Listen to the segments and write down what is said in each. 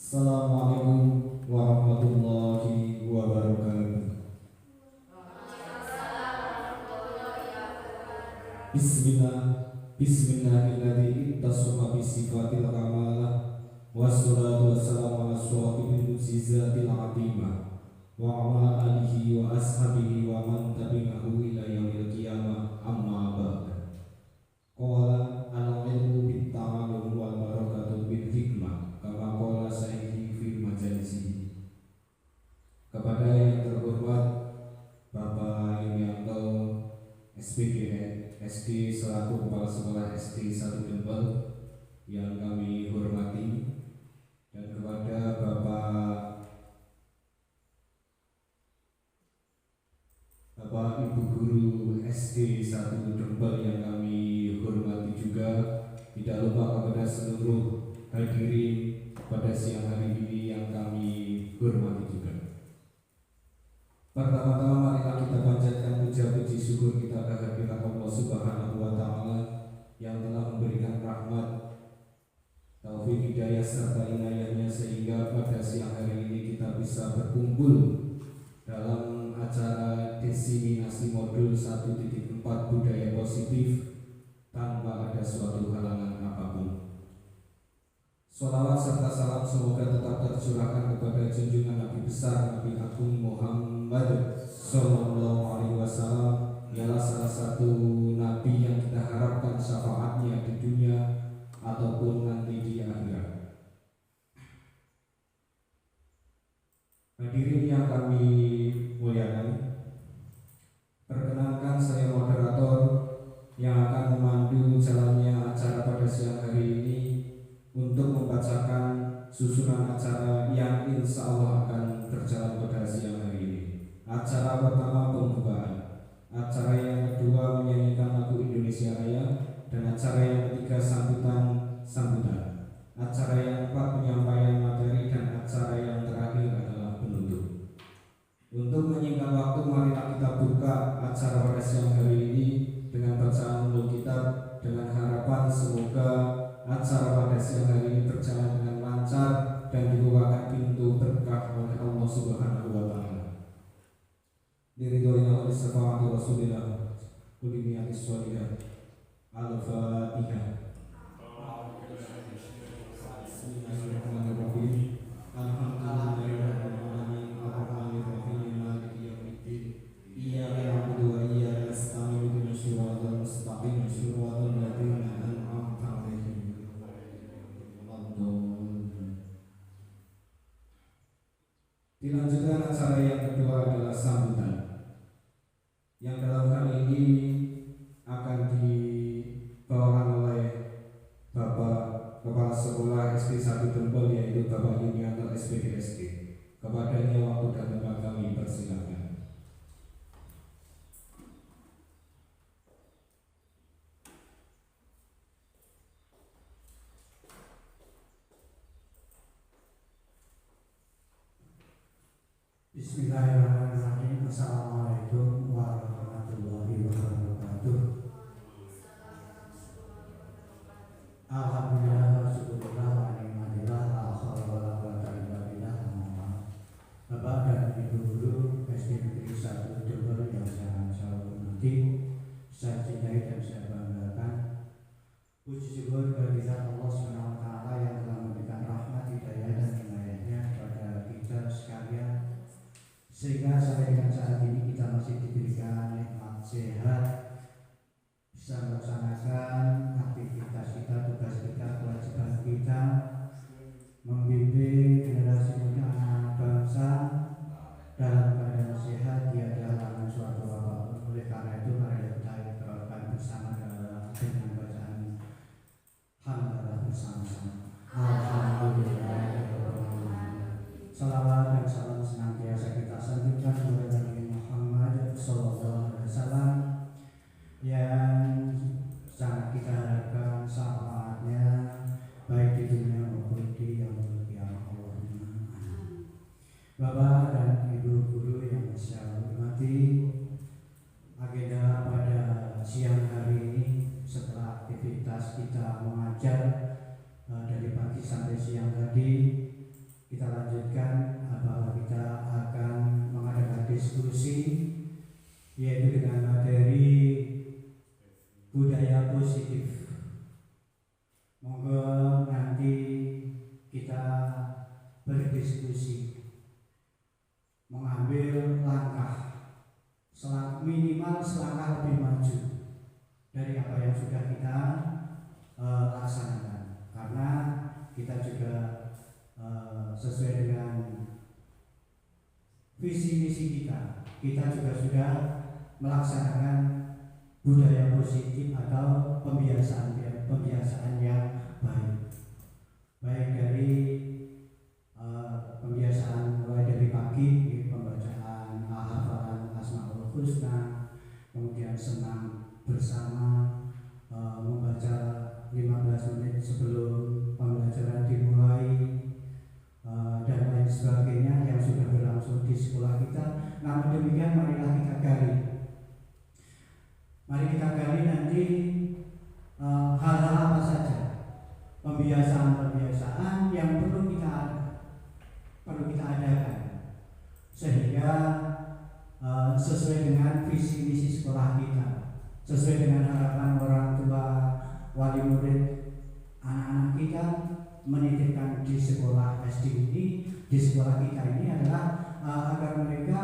Assalamualaikum warahmatullahi wabarakatuh. Bismillah, Bismillahirrahmanirrahim. Tasawwuf sifatil kamalah. Wassalatu wassalamu ala asyrafil mu'jizatil azimah wa ala alihi wa ashabihi wa man tabi'ahu ila yaumil qiyamah. Amma ba'd. Qala al-ilmu bit ta'allum wal barakatu bil hikmah, kama qala sayyidi fi majalisihi. Kepada yang terhormat Bapak Yulianto SPGN SD selaku Kepala Sekolah SD 1 Dempel yang kami hormati, dan kepada Bapak Ibu Guru SD 1 Dempel yang kami hormati juga, tidak lupa kepada seluruh hadirin pada siang hari ini yang kami hormati juga. Pertama-tama marilah kita panjatkan puja-puji syukur kita kehadirat Allah Subhanahu wa Ta'ala yang telah memberikan rahmat, taufik, hidayah serta inayahnya sehingga pada siang hari ini kita bisa berkumpul dalam acara diseminasi modul 1.4 budaya positif tanpa ada suatu halangan apapun. Sholawat serta salam semoga tetap tercurahkan kepada junjungan Nabi besar Nabi Agung Muhammad Sallallahu Alaihi Wasallam. Ialah salah satu Nabi yang kita harapkan syafaatnya di dunia ataupun nanti di akhirat. Hadirin yang kami muliakan, perkenankan saya moderator yang akan memandu jalannya acara pada siang hari ini untuk membacakan susunan acara yang insya Allah akan berjalan pada siang hari ini. Acara pertama pembukaan, acara yang kedua menyanyikan lagu Indonesia Raya, dan acara yang ketiga sambutan, acara yang keempat penyampaian materi, dan acara yang terakhir adalah penutup. Untuk menyingkat waktu, marilah kita buka acara pada siang hari ini dengan bacaan nurul kitab, dengan harapan semoga acara pada siang hari ini berjalan dengan lancar dan dibukakan pintu berkah oleh Allah Subhanahu wa Ta'ala. Diridhoina oleh syafaat Rasulullah kulli niyatis sholihah. Al-Fatihah. Bismillahirrahmanirrahim. Alhamdulillahirrahmanirrahim. Ar-Rahmanirrahim. Maliki yaumiddin. Iyyaka na'budu wa iyyaka nasta'in. Ihdinas siratal mustaqim. Siratal ladzina an'amta 'alaihim. Dilanjutkan acara yang kedua adalah sambutan, yang dalam hal ini akan dibawakan oleh Bapak Kepala Sekolah SD 1 Dempel, yaitu Bapak Yulianto SPGSD. Kepadanya waktu dan tempat kami persilakan. Bismillahirrahmanirrahim. Assalamualaikum warahmatullahi wabarakatuh. Alhamdulillah wa syukurillah wa ni'matillah la haula wa la quwwata illa billah. Bapak dan Ibu Guru SD Negeri 1 Dempel yang saya hormati, saya cintai dan saya banggakan, puji syukur kehadirat Allah Subhanahu wa Ta'ala yang telah memberikan rahmat, hidayah dan inayahnya kepada kita sekalian, sehingga sampai dengan saat ini kita masih diberikan berdiskusi, mengambil langkah minimal selangkah lebih maju dari apa yang sudah kita laksanakan, karena kita juga sesuai dengan visi misi kita juga sudah melaksanakan budaya positif atau pembiasaan yang baik dari pembiasaan mulai dari pagi, pembacaan hafalan Asmaul Husna, kemudian senam bersama, membaca 15 menit sebelum pembelajaran dimulai, dan lain sebagainya yang sudah berlangsung di sekolah kita. Namun demikian, marilah kita gali. Mari kita gali nanti hal-hal apa saja, pembiasaan-pembiasaan yang perlu kita adakan sehingga sesuai dengan visi misi sekolah kita, sesuai dengan harapan orang tua, wali murid, anak-anak kita menitipkan di sekolah SD ini, di sekolah kita ini adalah agar mereka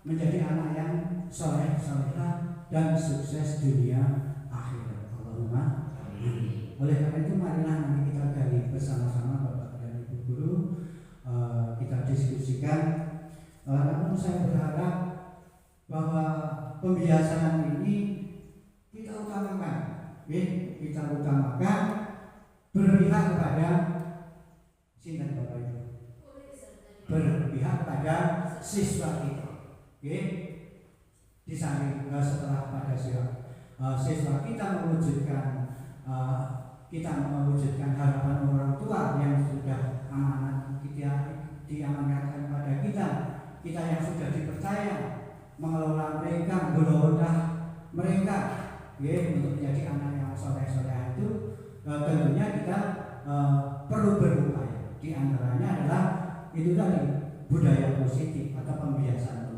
menjadi anak yang soleh, solehah dan sukses dunia akhirat. Allahumma amin. Oleh karena itu, marilah nanti kita gali bersama-sama Bapak dan Ibu guru, kita diskusikan. Namun saya berharap bahwa pembiasaan ini kita utamakan, berpihak kepada sinten Bapak Ibu, berpihak pada siswa kita, di samping setelah pada siswa kita mewujudkan harapan orang tua yang sudah amanat diamanatkan pada kita yang sudah dipercaya mengelola mereka, mengelola mereka, untuk menjadi anak yang soleh-soleh itu, tentunya kita perlu berupaya. Di antaranya adalah itu tadi, budaya positif atau pembiasaan.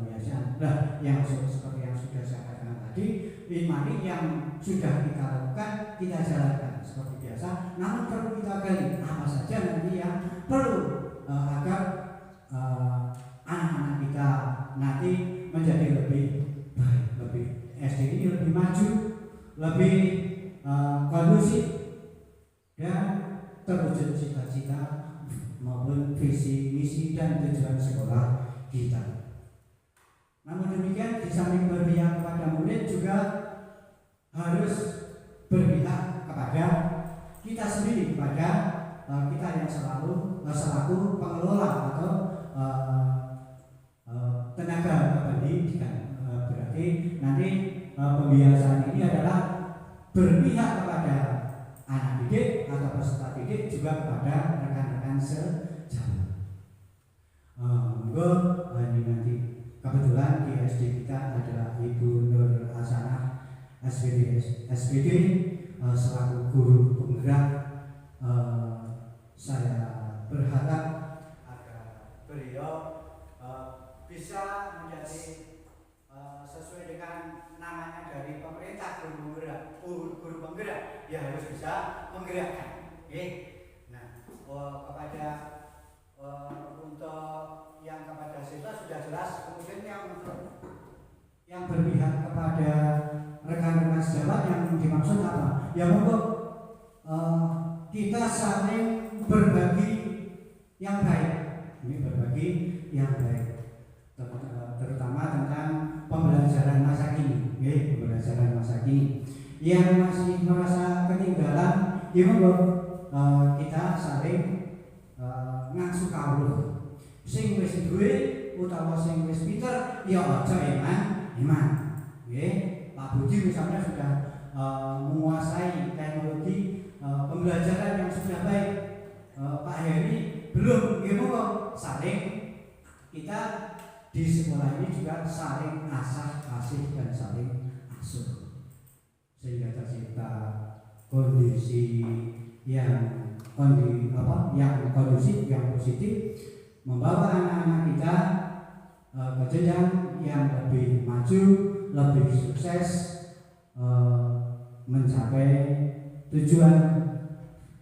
Nah, yang seperti yang sudah saya katakan tadi, mari yang sudah kita lakukan kita jalankan seperti biasa. Namun perlu kita gali apa saja nanti yang perlu agar anak-anak kita nanti menjadi lebih baik, lebih SD ini lebih maju, lebih kondusif dan terwujud cita-cita maupun visi misi dan tujuan sekolah kita. Namun demikian, di samping berpihak kepada murid juga harus berpihak kepada kita sendiri, kepada kita yang selaku pengelola atau tenaga pendidikan. Berarti nanti pembiasaan ini adalah berpihak kepada anak didik atau peserta didik, juga kepada rekan-rekan sejawat. Ini nanti kebetulan di SD kita adalah Ibu Nur Hasanah SPD selaku guru penggerak. Saya berharap agar beliau bisa menjadi sesuai dengan namanya dari pemerintah, guru penggerak, ya harus bisa menggerakkan. Nah, kepada untuk yang kepada siswa sudah jelas. Kemudian yang berpihak kepada rekan-rekan sejawat yang dimaksud apa? Ya untuk kita saling berbagi yang baik. Ini berbagi yang baik, terutama tentang pembelajaran masa kini. Pembelajaran masa kini yang masih merasa ketinggalan, ya kita saling ngasuh kawruh. Sing wis duwe utawa sing wis pinter ya aja iman. Pak Budi misalnya sudah menguasai teknologi pembelajaran yang sudah baik. Pak Heri belum, saling kita di sekolah ini juga saling asih dan saling asuh, sehingga tercipta kondisi yang kondusif, yang positif, membawa anak-anak kita ke jenjang yang lebih maju, lebih sukses, mencapai tujuan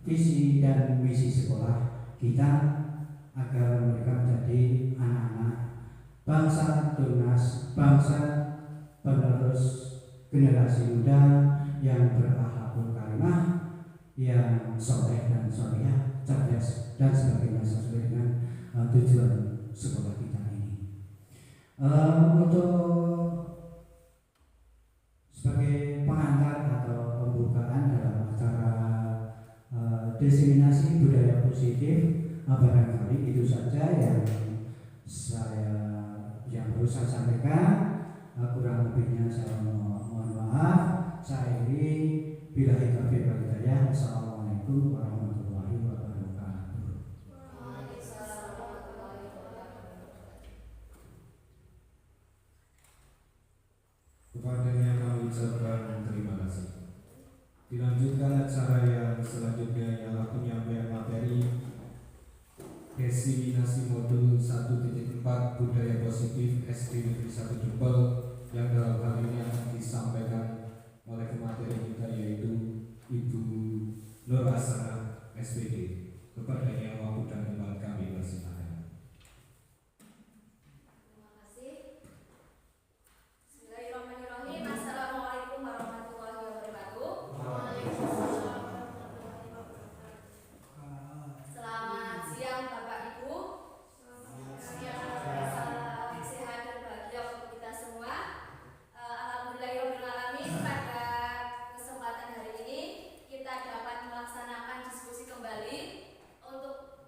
visi dan misi sekolah kita, agar mereka bangsa tunas, bangsa penerus generasi muda yang berakhlakul karimah, yang soleh dan solehah, cerdas dan sebagainya sesuai dengan tujuan sekolah kita ini. Untuk sebagai pengantar atau pembukaan dalam acara diseminasi budaya positif, barangkali itu saja yang perlu saya sampaikan. Kurang lebihnya saya mohon maaf. Saya ini billahi taufiq wal hidayah. Assalamualaikum warahmatullahi wabarakatuh. Kepadanya kami ucapkan terima kasih. Dilanjutkan acara yang selanjutnya ialah penyampaian materi diseminasi modul 1.4 budaya positif SD Negeri 1 Jempol, yang dalam hal ini akan disampaikan oleh pemateri kita yaitu Ibu Nur Asana SPD. Kepadanya waktu dan tempat kami persilakan. Terima kasih. Bismillahirrahmanirrahim. Assalamualaikum warahmatullahi wabarakatuh. Selamat siang Bapak Ibu. Salam sehat dan bahagia untuk kita semua. Alhamdulillahirrahmanirrahim, pada kesempatan hari ini kita dapat melaksanakan diskusi kembali untuk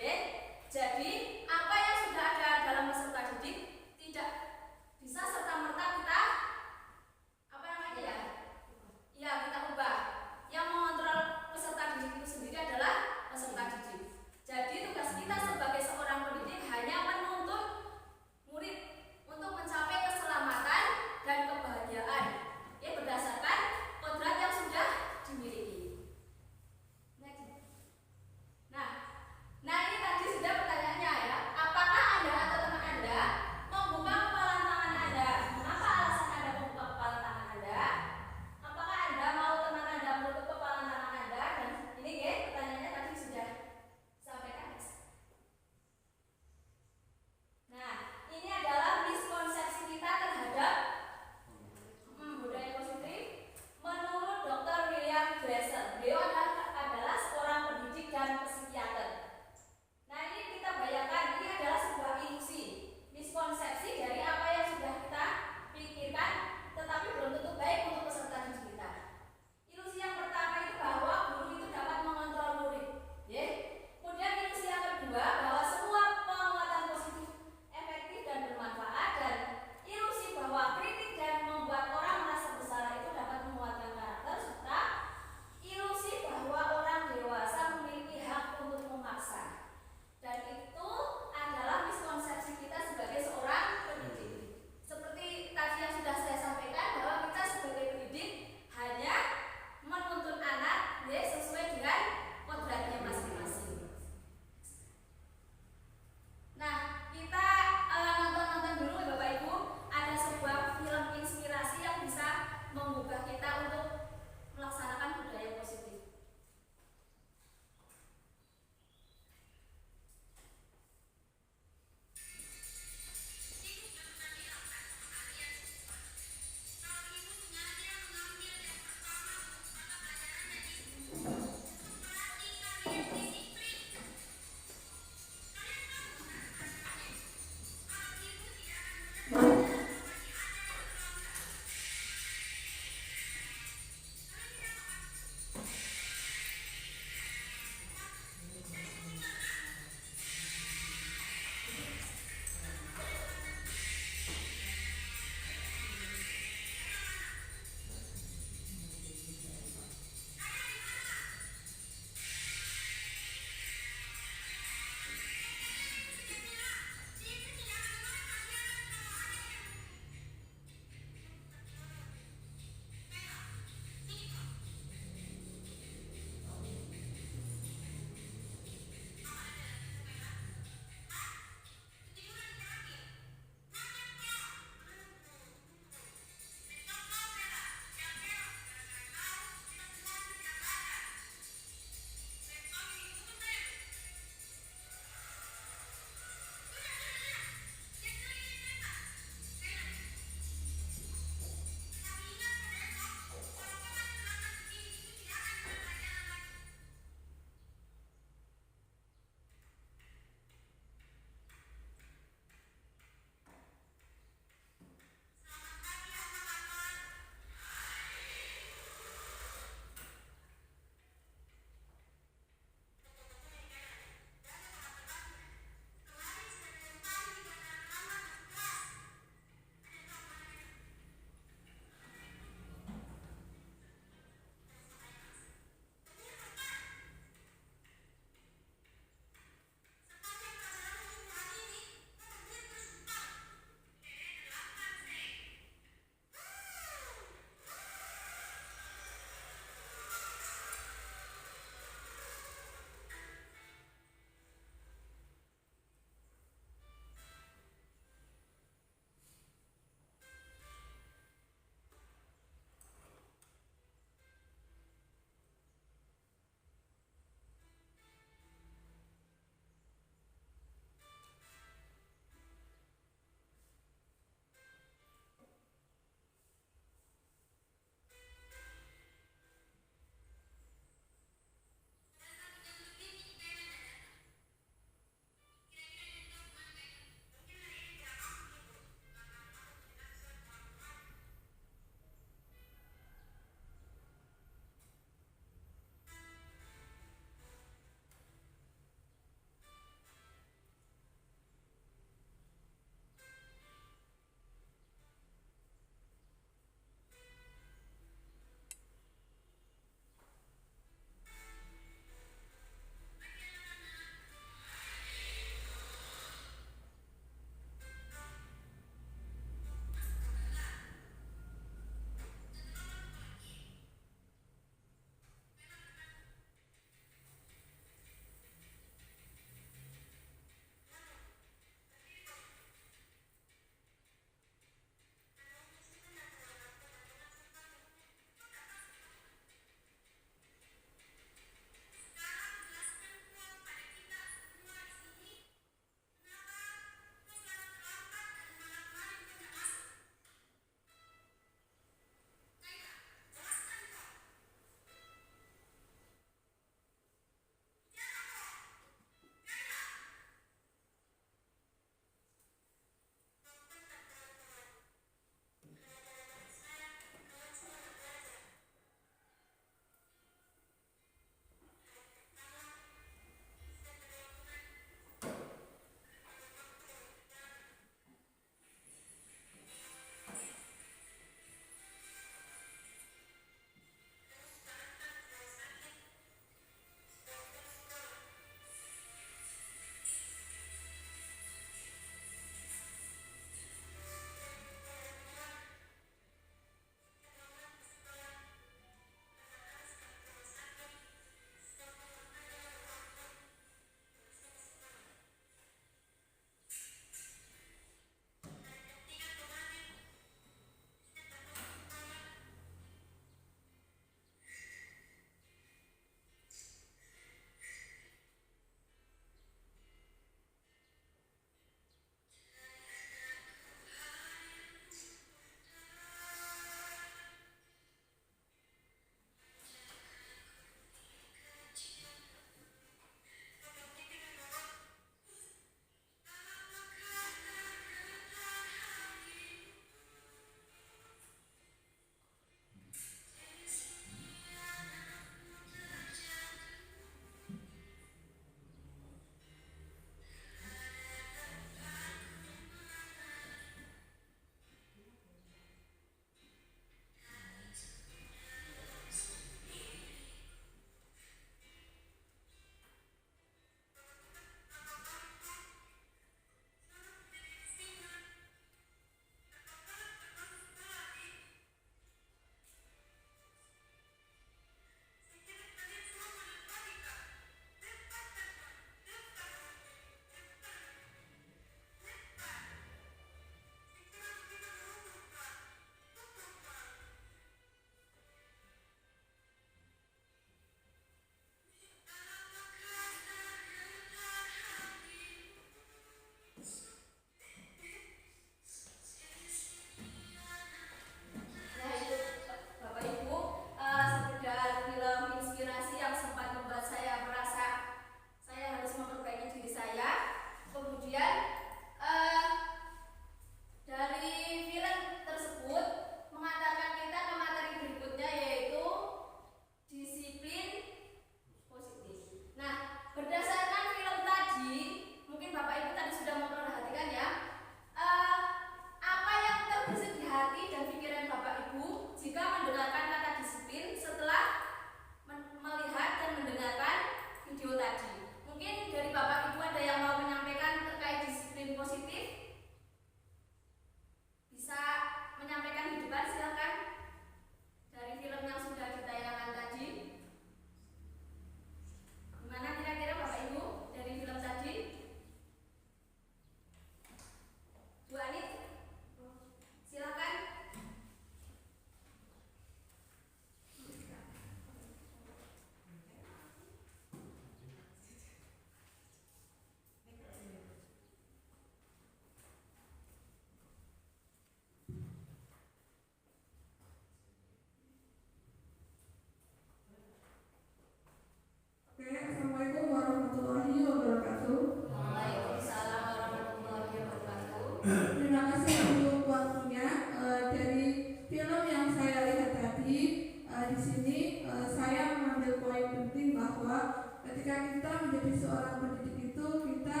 poin penting bahwa ketika kita menjadi seorang pendidik itu kita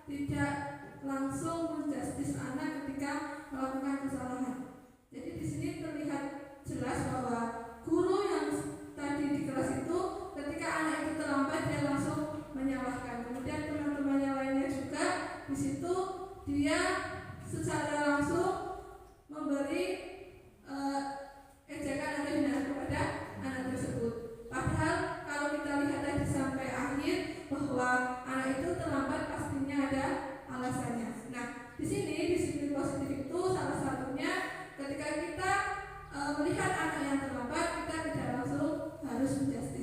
tidak langsung menjustis anak ketika melakukan kesalahan. Jadi di sini terlihat jelas bahwa guru yang tadi di kelas itu ketika anak itu terlambat dia langsung menyalahkan. Kemudian teman-temannya lainnya juga di situ dia secara langsung memberi ejekan atau hinaan kepada anak tersebut. Padahal kalau kita lihat tadi sampai akhir bahwa anak itu terlambat pastinya ada alasannya. Nah, di sini disiplin positif itu salah satunya ketika kita melihat anak yang terlambat kita tidak langsung harus menjudge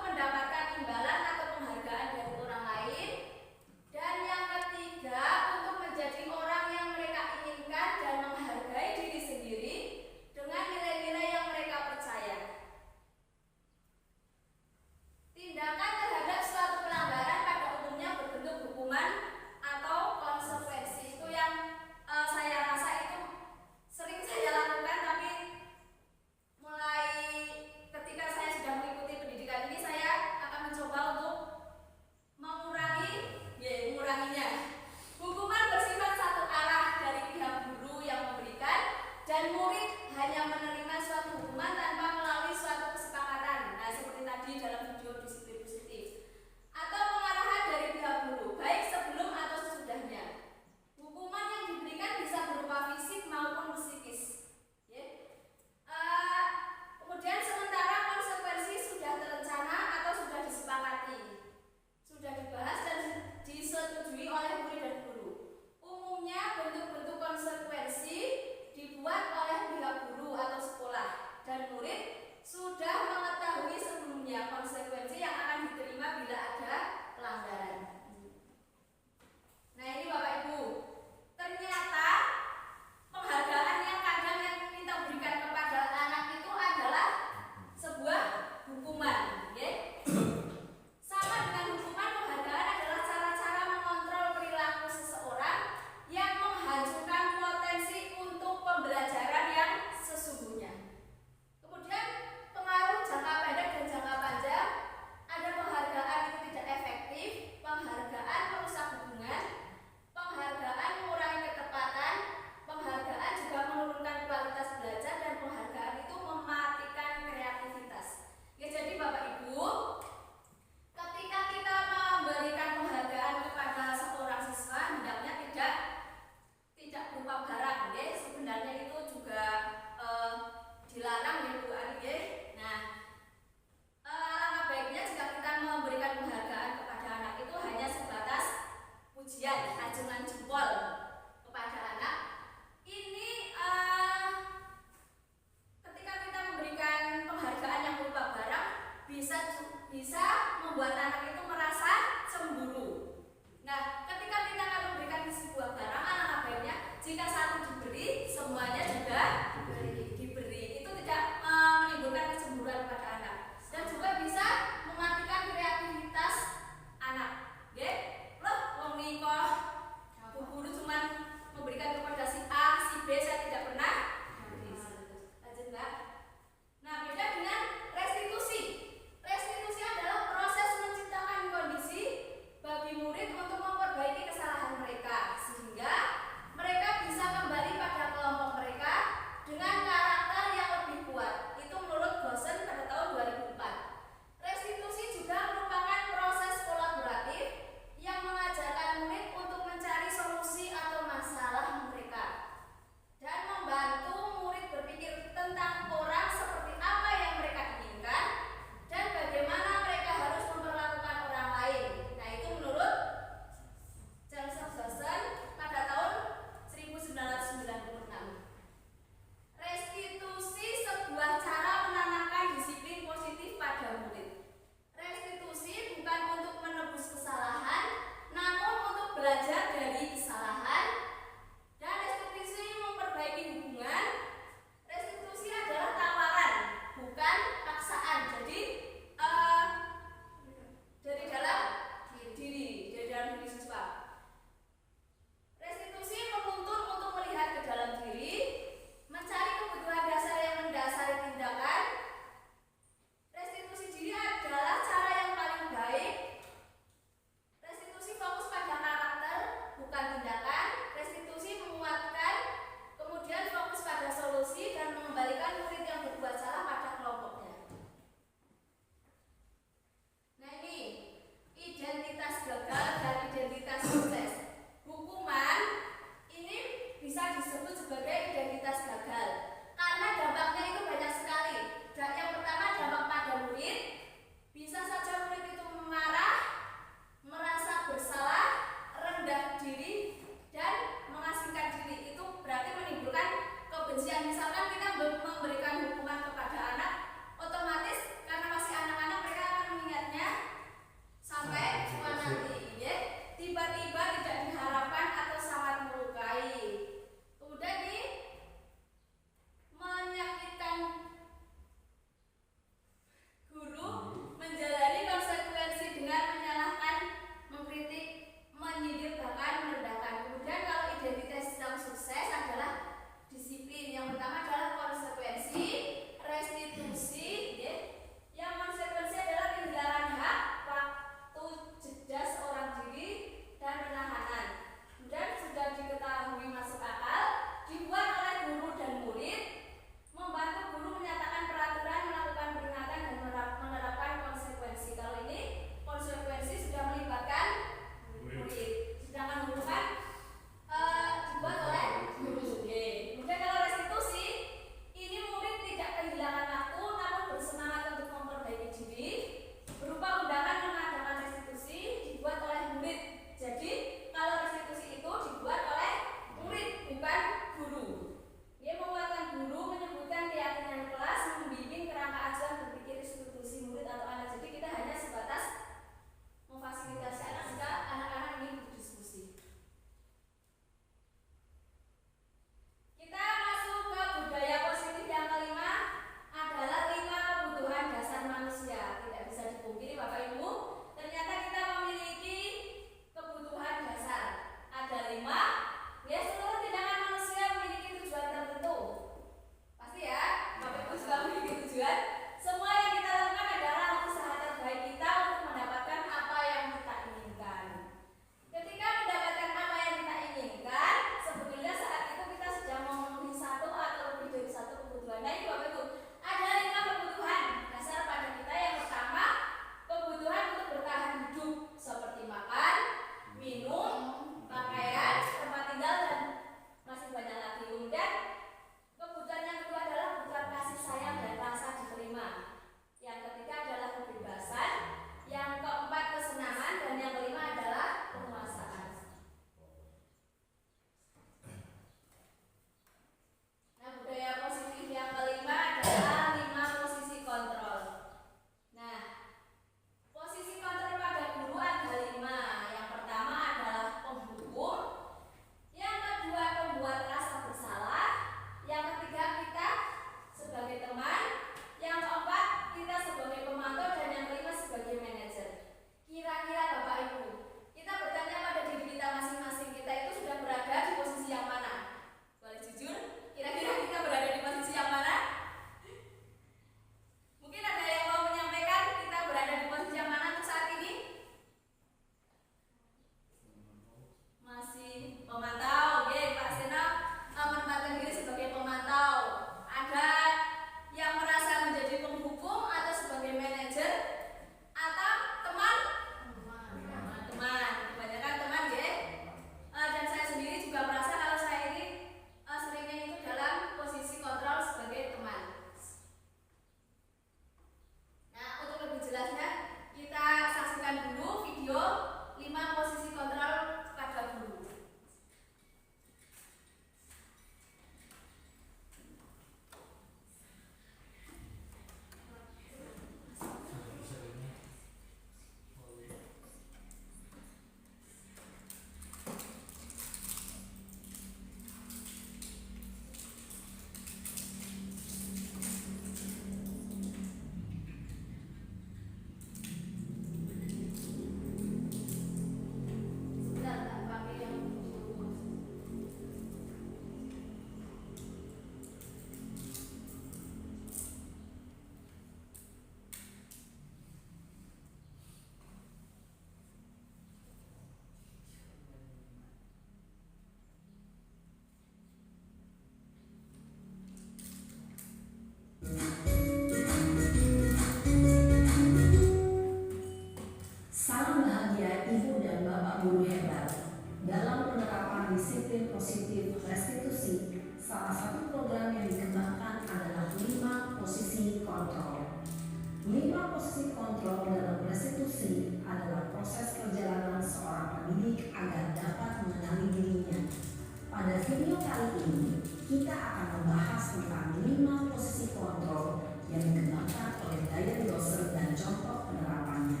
video kali ini kita akan membahas tentang 5 posisi kontrol yang dikembangkan oleh Diane Dawson dan contoh penerapannya.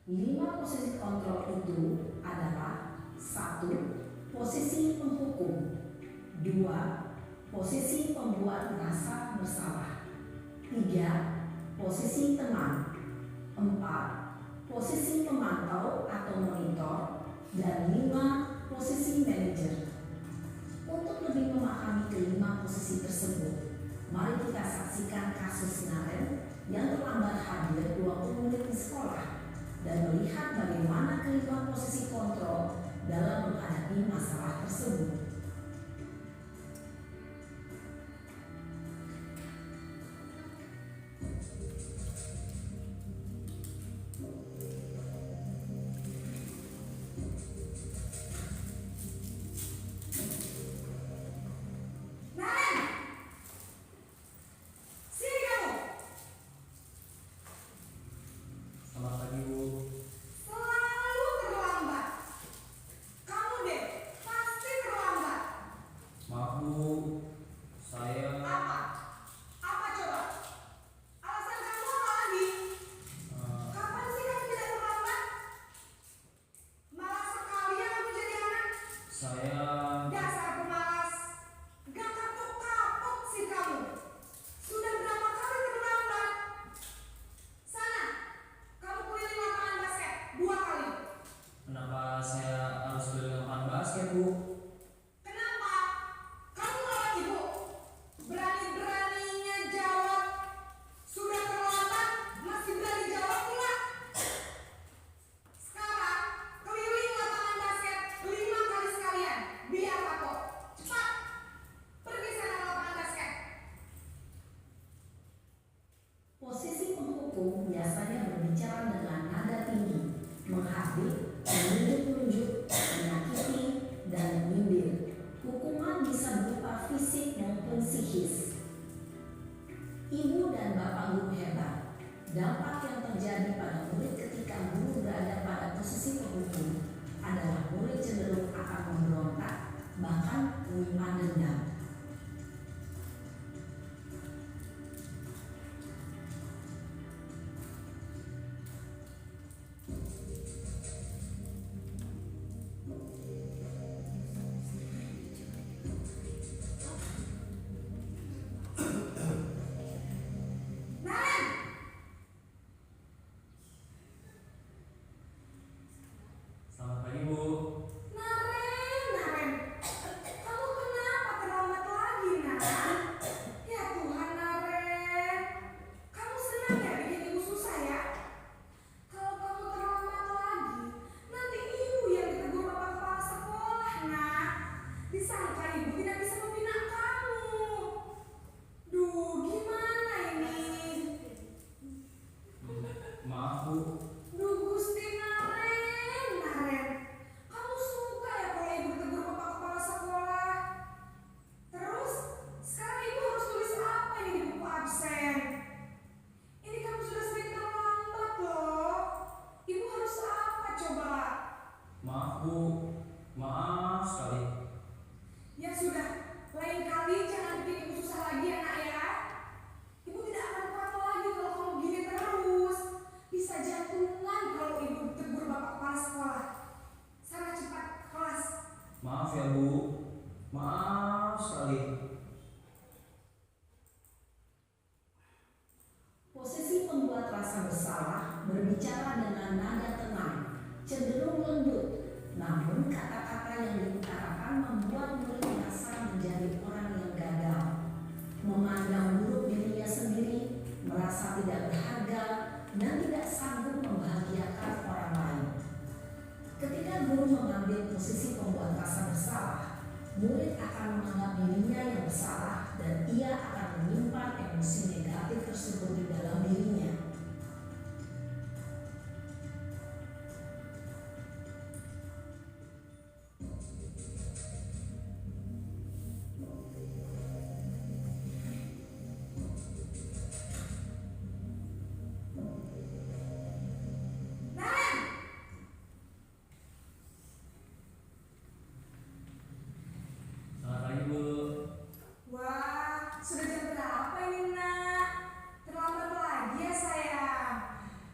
5 posisi kontrol itu adalah: 1. Posisi penghukum. 2. Posisi pembuat merasa bersalah. 3. Posisi teman. 4. Posisi pemantau atau monitor. Dan 5. Posisi manajer. Untuk lebih memahami kelima posisi tersebut, mari kita saksikan kasus Naren yang terlambat hadir 20 menit di sekolah dan melihat bagaimana kelima posisi kontrol dalam menghadapi masalah tersebut. Selamat pagi, Bu. Selalu terlambat. Kamu deh, pasti terlambat. Maaf, Bu. Saya Apa? Apa coba? Alasan kamu apa lagi? eh, Kapan sih kamu tidak terlambat? Malas sekali ya kamu jadi anak. saya Dasar pemalas. Gak kapok-kapok sih kamu. Sudah berapa kali terlambat? Sana, kamu keliling lapangan basket 2 kali. kenapa saya harus keliling lapangan basket, Bu? Kenapa? Kamu lawan ibu. Berani-beraninya jawab. Sudah terlambat, masih berani jawab pula. Sekarang, keliling lapangan basket 5 kali sekalian. Biar kapok. Cepat. Pergi sana ke lapangan basket. Posisi penghukum biasanya berbicara dengan nada tinggi, menghardik, menunjuk-nunjuk, menyakiti, dan menyindir. Hukuman bisa berupa fisik maupun psikis. Ibu dan bapak guru hebat. Dampak yang terjadi pada murid ketika guru berada pada posisi penghukum adalah murid cenderung akan memberontak, bahkan menyimpan dendam. Naren! Selamat pagi, Bu. Naren! Kamu kenapa terlambat lagi, Naren? Ya Tuhan, Naren. Kamu senang ya bikin ibu susah ya? Kalau kamu terlambat lagi, nanti ibu yang ditegur bapak kepala sekolah, nak. Disangka ibu tidak bisa membina kamu. Duh, gimana ini? Maaf, Bu. Duh, Gusti Naren. Kamu suka ya kalau ibu tegur bapak kepala sekolah? Terus, sekarang ibu harus tulis apa ini di buku absen? Ini kamu sudah sering terlambat loh. Ibu harus apa coba? Maaf, Bu. Maaf sekali. Ya sudah, lain kali jangan bikin ibu susah lagi ya nak ya. Ibu tidak akan kuat lagi kalau kamu gini terus. Bisa jantungan kalau ibu tegur bapak kepala sekolah. Sana cepat kelas. Maaf ya, Bu. Maaf sekali. Posisi pembuat rasa bersalah berbicara dengan nada tenang, cenderung lembut, namun kata-kata yang diutarakan membuat murid merasa menjadi orang yang gagal, memandang buruk dirinya sendiri, merasa tidak berharga, dan tidak sanggup membahagiakan orang lain. Ketika guru mengambil posisi pembuat rasa bersalah, murid akan menganggap dirinya yang bersalah dan ia akan menyimpan emosi negatif tersebut di dalam dirinya.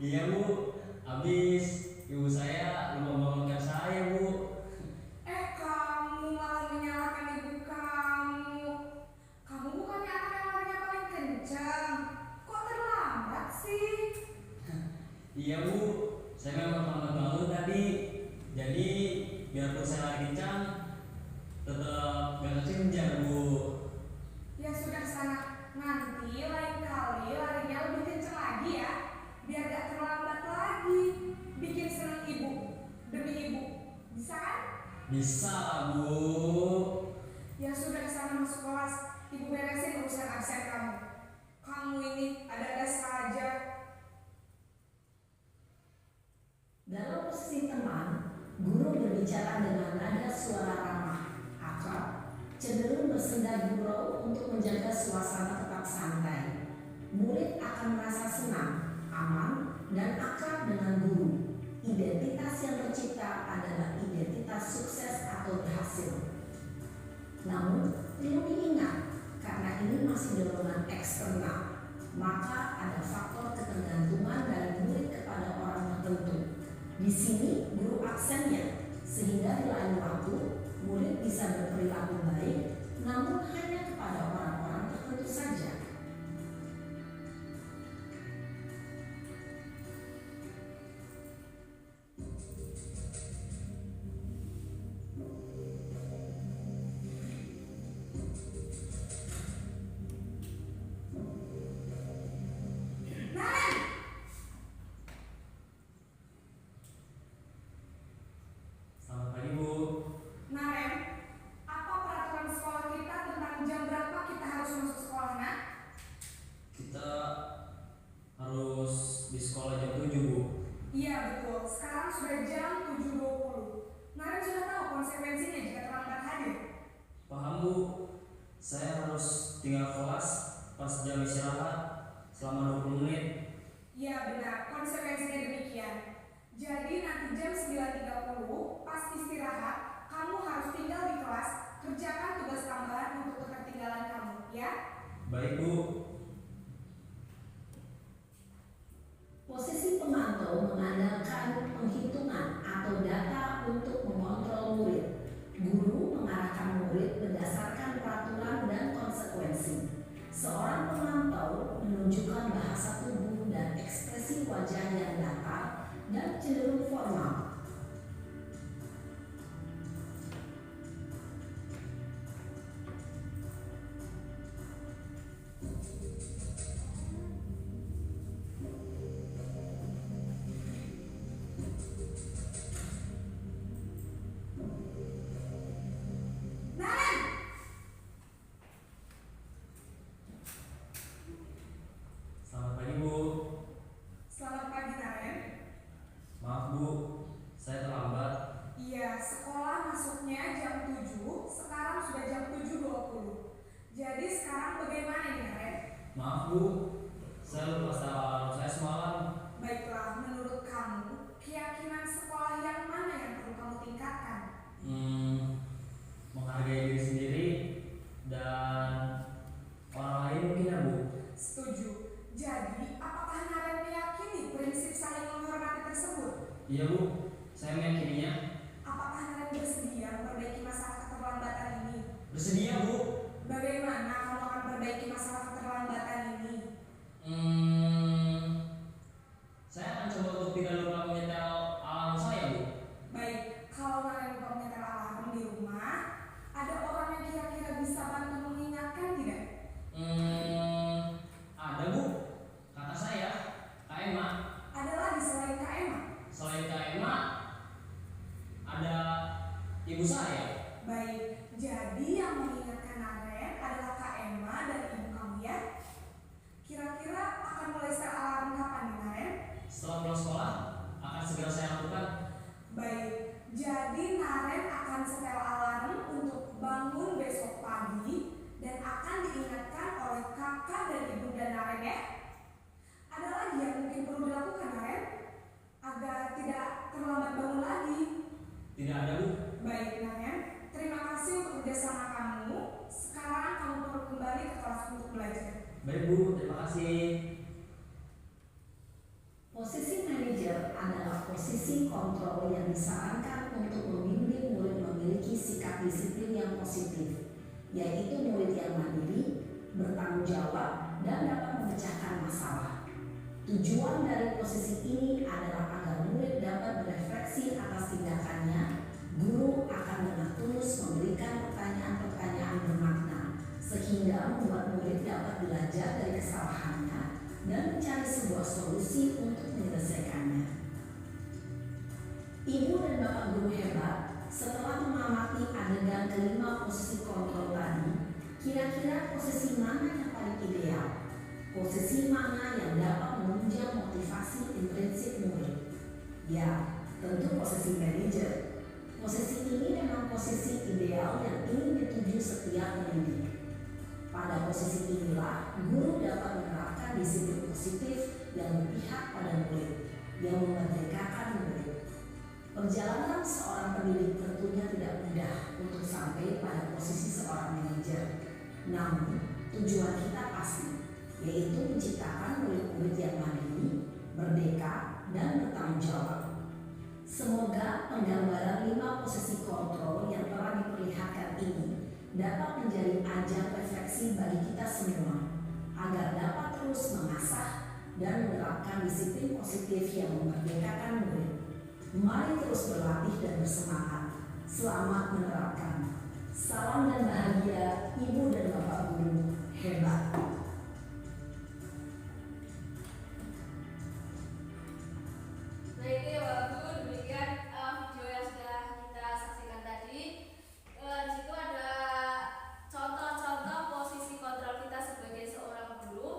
Iya Bu, habis ibu saya lupa membangunkan saya Bu. Kamu malah menyalahkan ibu kamu. Kamu bukannya anak yang larinya paling kencang. Kok terlambat sih? Iya Bu, saya memang terlambat bangun tadi. Jadi biarpun saya lari kencang, tetap gak kekejar Bu. Ya sudah sana, nanti lain kali larinya lebih kencang lagi ya, biar gak terlambat lagi. Bikin seneng ibu, demi ibu, bisa kan? Bisa lah Bu. Ya sudah sana masuk kelas, ibu beresin urusan absen kamu. Kamu ini ada-ada saja. Dalam posisi teman, guru berbicara dengan nada suara ramah, akrab, cenderung bersenda gurau untuk menjaga suasana tetap santai. Murid akan merasa senang, aman, dan akrab dengan guru. Identitas yang tercipta adalah identitas sukses atau berhasil. Namun, perlu diingat, karena ini masih dorongan eksternal, maka ada faktor ketergantungan dari murid kepada orang tertentu. Di sini guru aksennya, sehingga di lain waktu murid bisa berperilaku baik, namun hanya kepada orang-orang tertentu saja. Naren, Selamat pagi Bu. Naren, apa peraturan sekolah kita tentang jam berapa kita harus masuk sekolah, nak? Kita harus di sekolah jam 7 Bu. Iya betul, sekarang sudah jam 7.20. Naren sudah tahu konsekuensinya jika terlambat hadir. Paham Bu, saya harus tinggal kelas pas jam istirahat selama 20 menit. Iya benar, konsekuensinya demikian. Jadi nanti jam 9.30 pas istirahat, kamu harus tinggal di kelas, kerjakan tugas tambahan untuk ketertinggalan kamu, ya? Baik Bu. Posisi pemantau mengandalkan penghitungan atau data untuk mengontrol murid. Guru mengarahkan murid berdasarkan peraturan dan konsekuensi. Seorang pemantau menunjukkan bahasa tubuh dan ekspresi wajah yang datar dan cenderung formal. Naren! Selamat pagi Bu. Selamat pagi Naren. Maaf Bu, saya terlambat. Iya, sekolah masuknya jam 7, sekarang sudah jam 7.20. Jadi sekarang bagaimana nih Naren? Maaf Bu, saya lupa setel alarm saya semalam. Baiklah, menurut kamu, keyakinan sekolah yang mana yang perlu kamu tingkatkan? Menghargai diri sendiri dan orang lain mungkin ya Bu. Setuju. Jadi, apakah Naren meyakini prinsip saling menghormati tersebut? Iya Bu, saya meyakininya. Apakah Naren bersedia memperbaiki masalah keterlambatan ini? Bersedia Bu. Bagaimana kamu akan perbaiki masalah keterlambatan ini? Saya akan coba untuk tidak lupa menyetel alarm saya Bu. Baik, kalau Naren lupa menyetel alarm di rumah, ada orang yang kira-kira bisa bantu mengingatkan tidak? Ada Bu, kakak saya, Kak Emma. Ada lagi selain Kak Emma? Selain Kak Emma, ada ibu saya. Baik, jadi yang mengingatkan Naren adalah Kak Emma dan ibu kamu ya? Kira-kira akan mulai setel alarm kapan nih Naren? Setelah pulang sekolah, akan segera saya lakukan. Baik, jadi Naren akan setel alarm untuk bangun besok pagi dan akan diingatkan oleh kakak dan ibunda Naren ya? Ada lagi yang mungkin perlu dilakukan Naren? Agar tidak terlambat bangun lagi. Tidak ada Bu. Baik Naren, terima kasih untuk kerjasama kamu. Sekarang kamu perlu kembali ke kelas untuk belajar. Baik Bu, terima kasih. Posisi manajer adalah posisi kontrol yang disarankan untuk membimbing murid memiliki sikap disiplin yang positif, yaitu murid yang mandiri, bertanggung jawab, dan dapat memecahkan masalah. Tujuan dari posisi ini adalah agar murid dapat berefleksi atas tindakannya. Guru akan dengan tulus memberikan pertanyaan-pertanyaan bermakna, sehingga membuat murid dapat belajar dari kesalahannya dan mencari sebuah solusi untuk menyelesaikannya. Ibu dan bapak guru hebat, setelah mengamati adegan kelima posisi kontrol tadi, kira-kira posisi mana yang paling ideal? Posisi mana yang dapat menunjang motivasi intrinsik murid? Ya, tentu posisi manajer. Posisi ini memang posisi ideal yang ingin dituju setiap pendidik. Pada posisi inilah, guru dapat menerapkan disiplin positif yang berpihak pada murid, yang memerdekakan murid. Perjalanan seorang pendidik tentunya tidak mudah untuk sampai pada posisi seorang manajer. Namun, tujuan kita pasti, yaitu menciptakan murid-murid yang mandiri, merdeka, dan bertanggung jawab. Semoga penggambaran 5 posisi kontrol yang telah diperlihatkan ini dapat menjadi ajang refleksi bagi kita semua, agar dapat terus mengasah dan menerapkan disiplin positif yang memerdekakan murid. Mari terus berlatih dan bersemangat. Selamat menerapkan. Salam dan bahagia Ibu dan Bapak Guru hebat. Nah itu ya Bapak Guru, demikian video yang sudah kita saksikan tadi. Di situ ada contoh-contoh posisi kontrol kita sebagai seorang guru.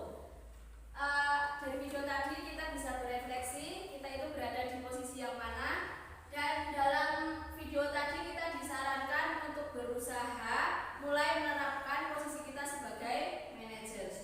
Dari video tadi kita bisa berefleksi, kita itu berada di posisi yang mana. Dan dalam video tadi kita disarankan untuk berusaha mulai menerapkan posisi kita sebagai manajer.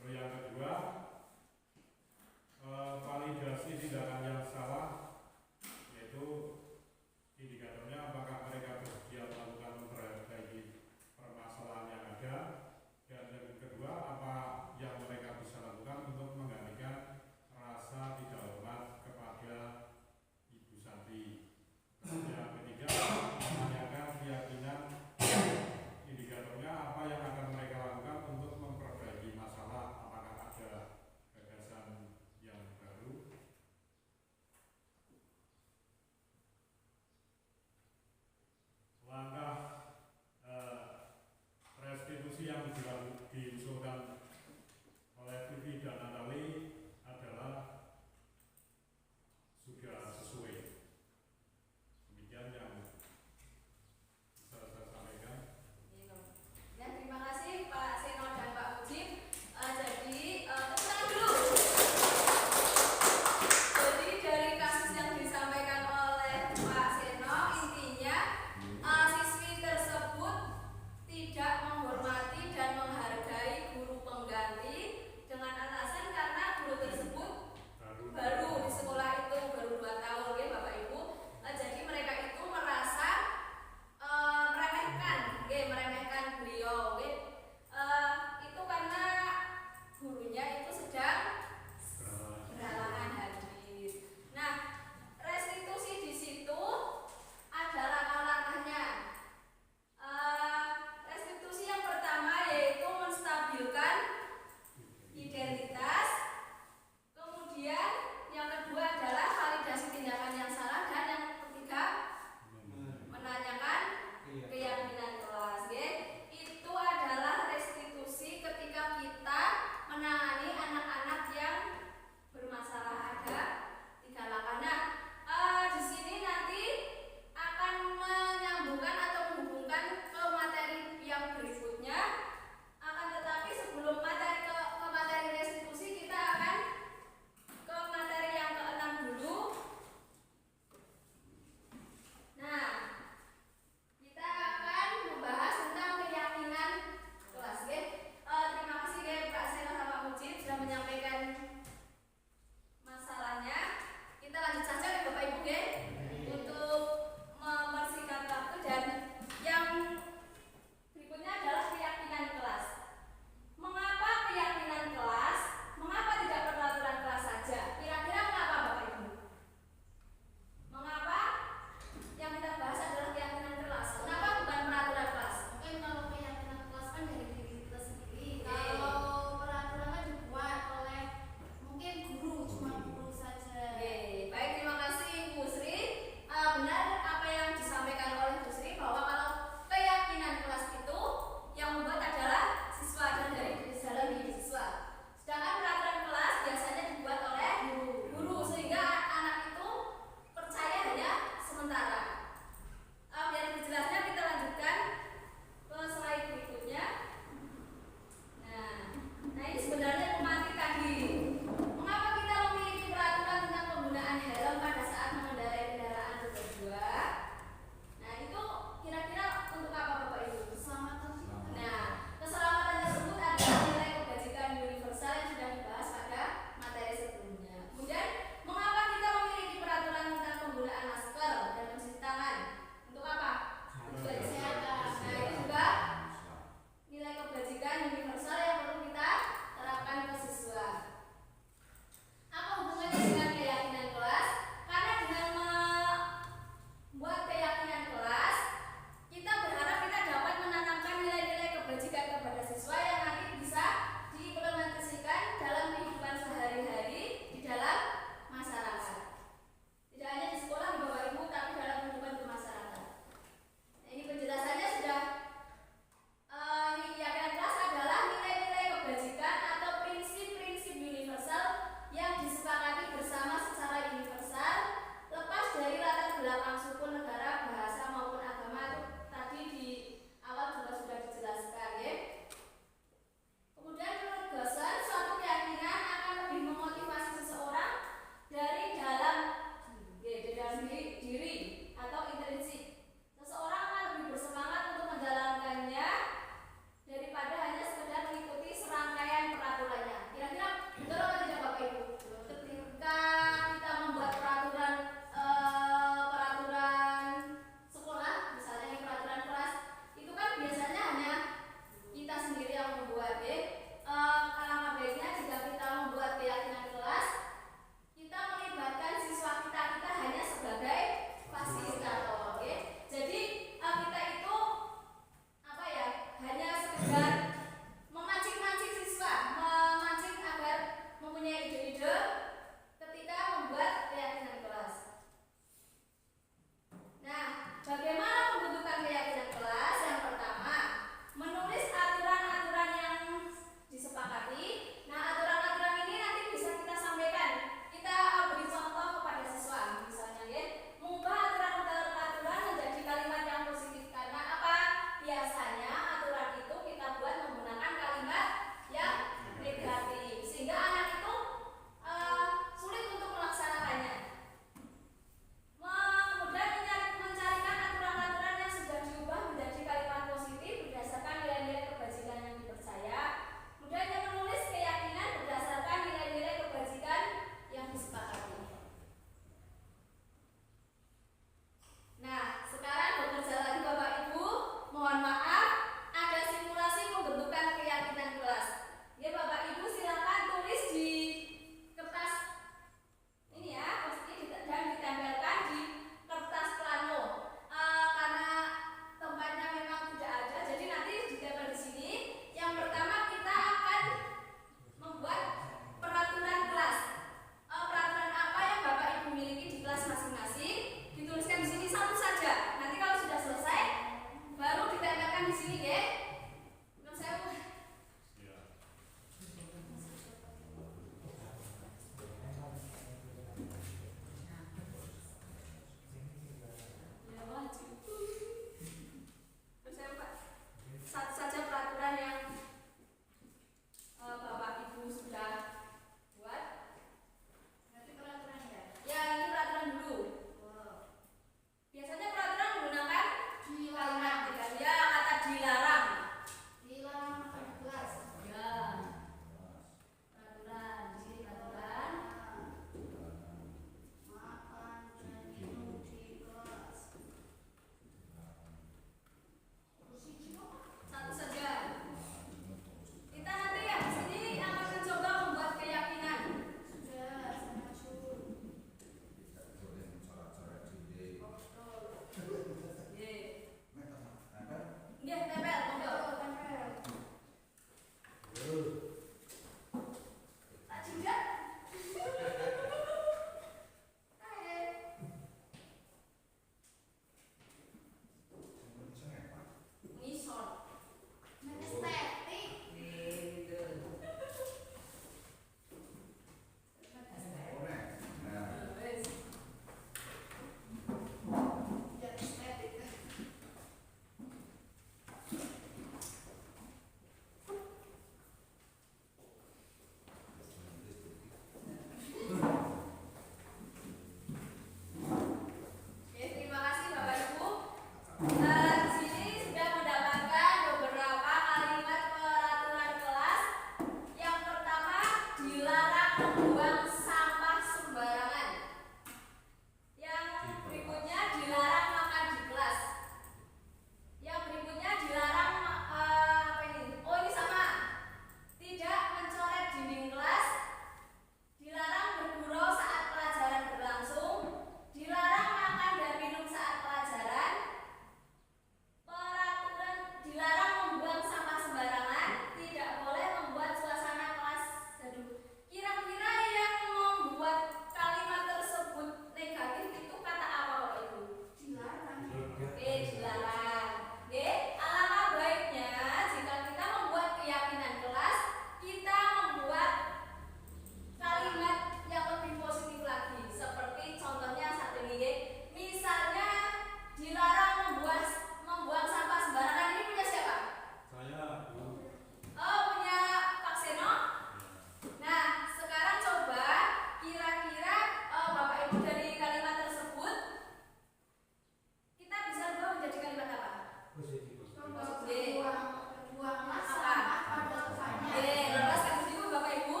Buanglah sampah pada tempatnya. Lepas kasih ibu bapak ibu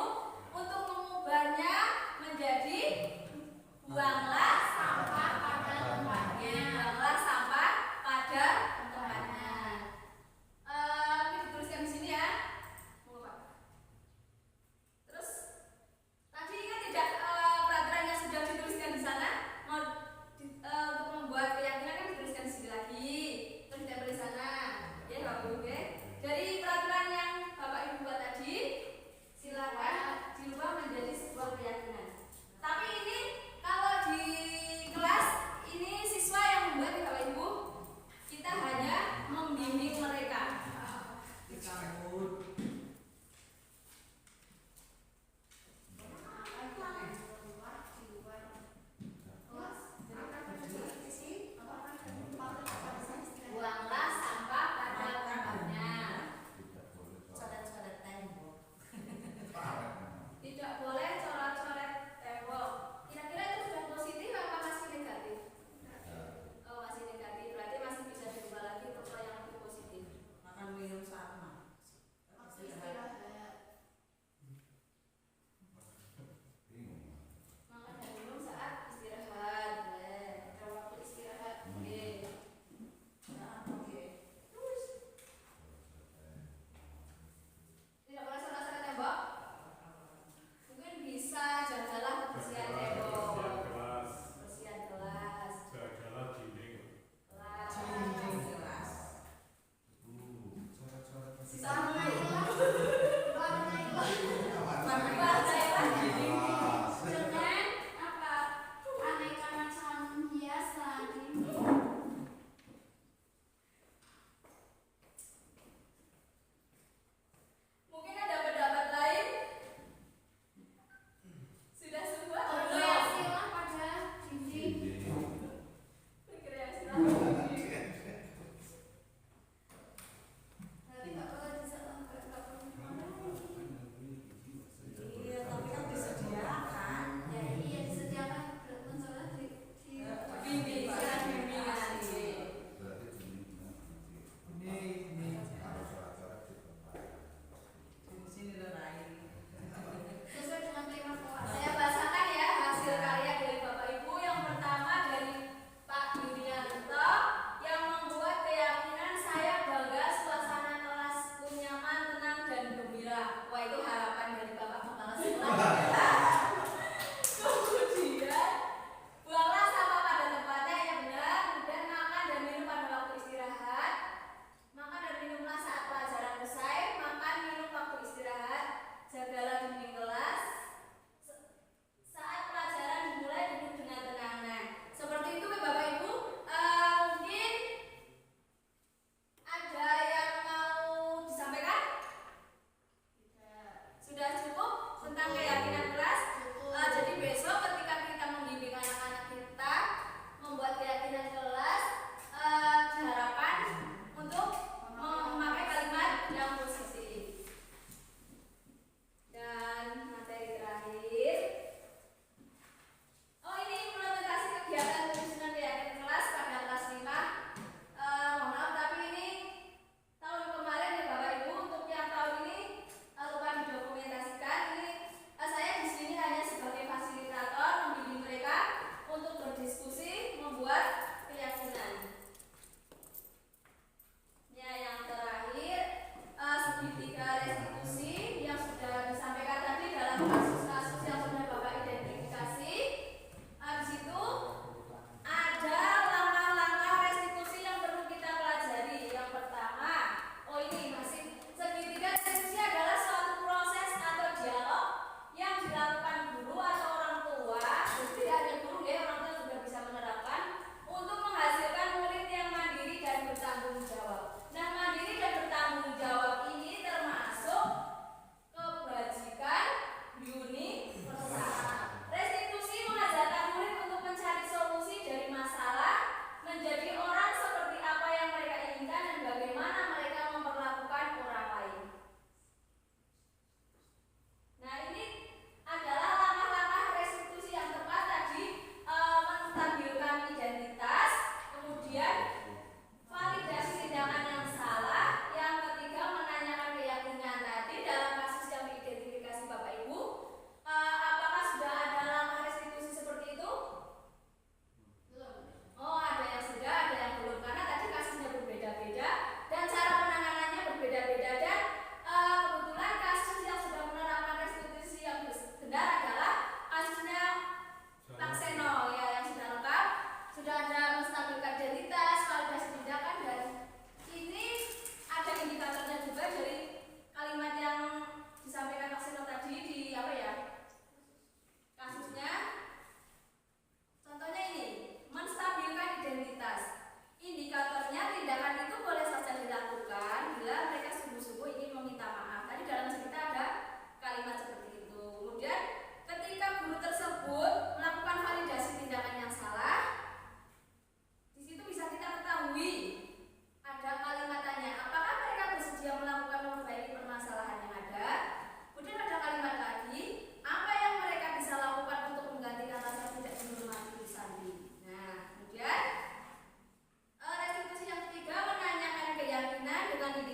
untuk mengubahnya menjadi buanglah sampah pada tempatnya. Buanglah sampah pada tempatnya. Ini dituliskan di sini ya. Terus tadi kan tidak peraturan yang sudah dituliskan di sana untuk membuat keyakinan kan dituliskan di sini lagi. Terus ditempel di sana. Ya bapak ibu.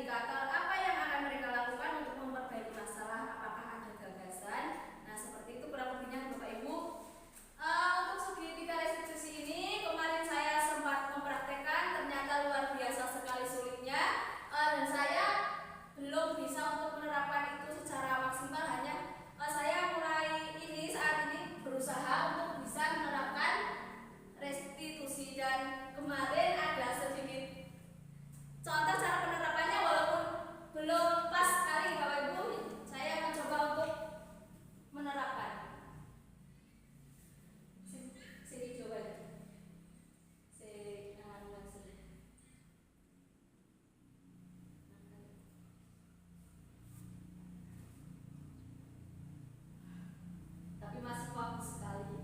indikator apa yang akan mereka lakukan untuk memperbaiki masalah, apakah ada gagasan. Nah, seperti itu kurang lebihnya Bapak Ibu. Untuk segitiga restitusi ini kemarin saya sempat mempraktekkan, ternyata luar biasa sekali sulitnya, dan saya belum bisa untuk menerapkan itu secara maksimal. Hanya saya mulai ini saat ini berusaha untuk bisa menerapkan restitusi, dan kemarin ada sedikit contoh cara penerapannya, walaupun belum pas sekali Bapak Ibu, saya mencoba untuk menerapkan. Sini coba ya. Tapi masih waktu sekali.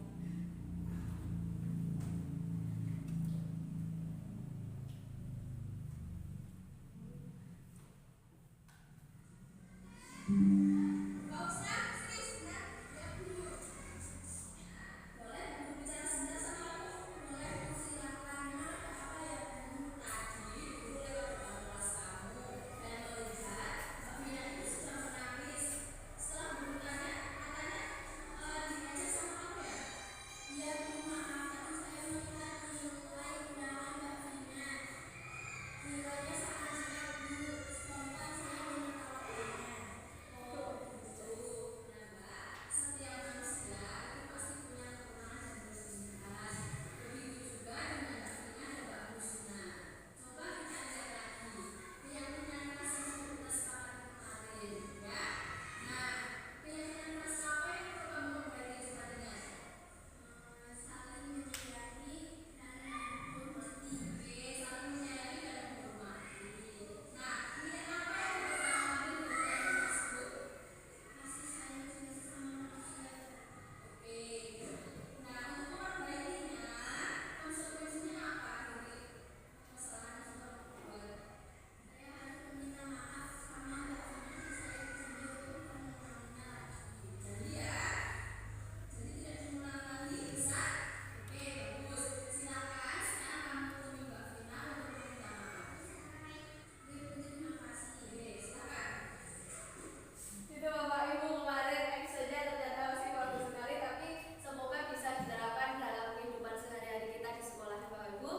Itu Bapak Ibu, kemarin episode-nya ternyata masih waktu sekali, tapi semoga bisa diterapkan dalam kehidupan sehari-hari kita di sekolah Bapak Ibu.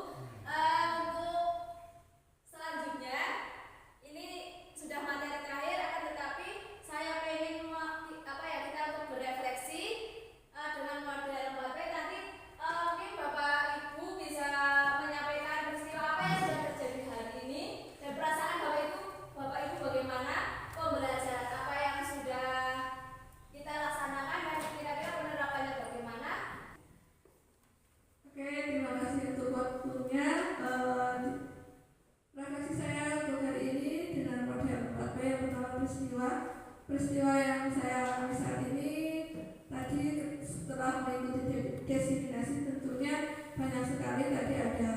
Untuk selanjutnya, ini sudah materi terakhir, akan tetapi saya pengen kita untuk berefleksi dengan model materi. Nanti mungkin Bapak Ibu bisa menyampaikan peristiwa apa yang sudah terjadi hari ini dan perasaan Bapak Ibu bagaimana, pembelajaran apa yang sudah kita laksanakan dan kira-kira penerapannya bagaimana. Oke, terima kasih untuk waktunya. Refleksi saya untuk hari ini dengan model 4P. Yang pertama, peristiwa yang saya alami saat ini. Tadi setelah mengikuti desiminasi tentunya banyak sekali. Tadi ada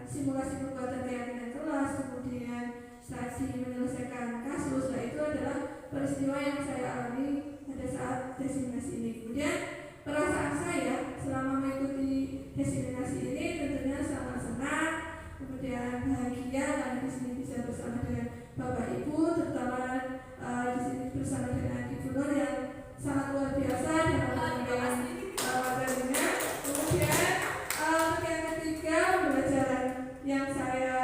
simulasi pembuatan keyakinan kelas, kemudian saksi menyelesaikan kasus. Nah, itu adalah peristiwa yang saya alami pada saat desiminasi ini. Kemudian perasaan saya selama mengikuti desiminasi ini tentunya sangat senang, kemudian bahagia karena di sini bisa bersama dengan Bapak Ibu, terutama di sini bersama dengan Ibu Nur yang sangat luar biasa dalam menyampaikan materinya. Kemudian yang ketiga, pembelajaran yang saya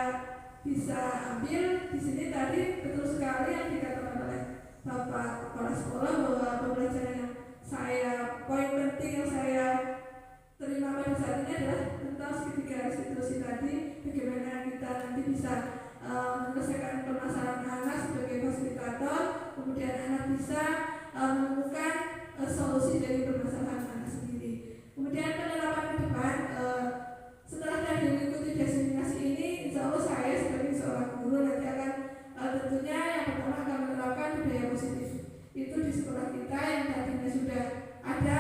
bisa ambil di sini tadi betul sekali yang dikatakan oleh Bapak Kepala Sekolah, bahwa pembelajaran yang poin penting yang saya terima pada saat ini adalah tentang segitiga restitusi tadi, bagaimana kita nanti bisa menyelesaikan permasalahan anak sebagai fasilitator, kemudian anak bisa menemukan solusi dari permasalahan anak sendiri. Kemudian penerapan ke depan, setelah tadi mengikuti desiminasi ini, insya Allah saya sebagai seorang guru nanti akan tentunya yang pertama akan menerapkan budaya positif itu di sekolah kita. Yang tadinya sudah ada,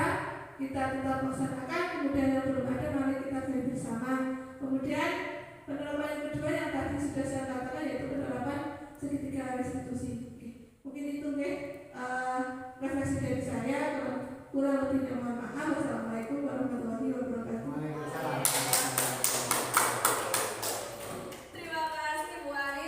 kita tetap laksanakan, kemudian yang belum ada mari kita gali bersama. Kemudian penerapan yang kedua yang tadi sudah saya katakan, yaitu penerapan segitiga restitusi. Mungkin itu refleksi dari saya. Kurang lebihnya mohon maaf. Wassalamualaikum warahmatullahi wabarakatuh. Terima kasih Bu Ani.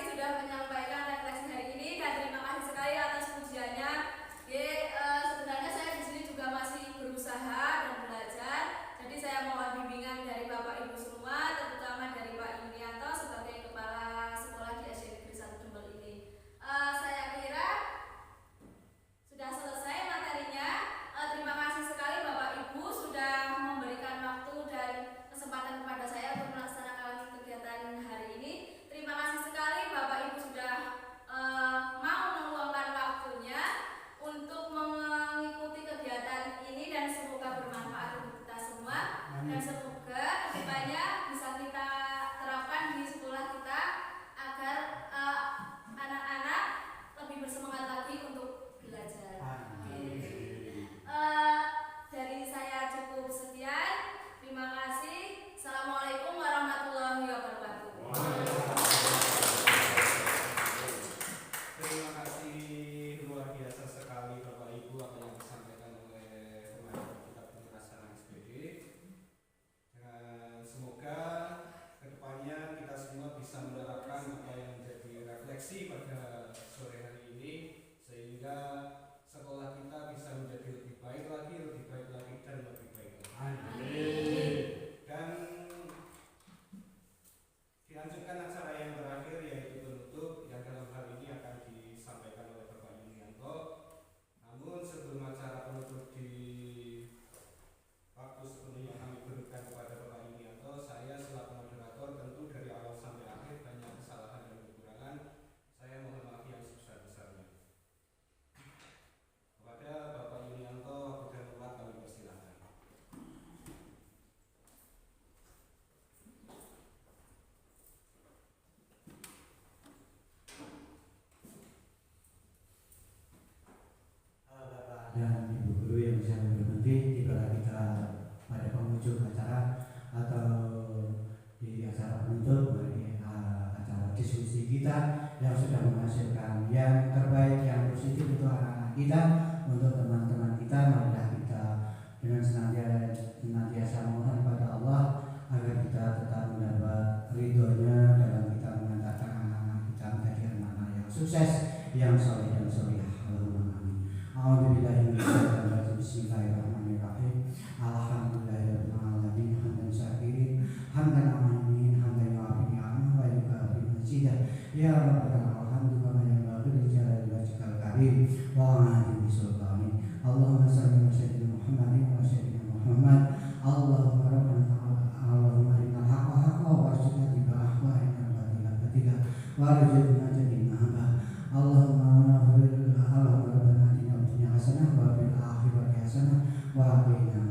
yang sudah menghasilkan yang terbaik, yang positif untuk anak-anak kita, untuk teman-teman kita. Marilah kita dengan senantiasa mohon pada Allah agar kita tetap mendapat ridhonya dalam kita mengantarkan anak-anak kita menjadi anak-anak yang sukses, yang soleh dan solehah. Allahumma amin. A'udzubillahi minasyaitonir rajim. Bismillahirrahmanirrahim. Alhamdulillahirabbil alamin hamdan syakirin hamdan alamin hamdan yu'afi ni'amahu wa yukafi majidah. Ya rabbana alhamdu kama yanbaghi li jalali wajhikal karim wa ala sultani. Allahumma shalli wa sallim Muhammadin wa sayyidina Muhammad. Allahumma rabbana Allahumma arinal haqqa haqqan warzuqna ittiba'ahu wa arinal batila batilan warzuqna ijtinaba. Allahumma rabbana atina fid dunya hasanah wa fil akhirati hasanah wa qina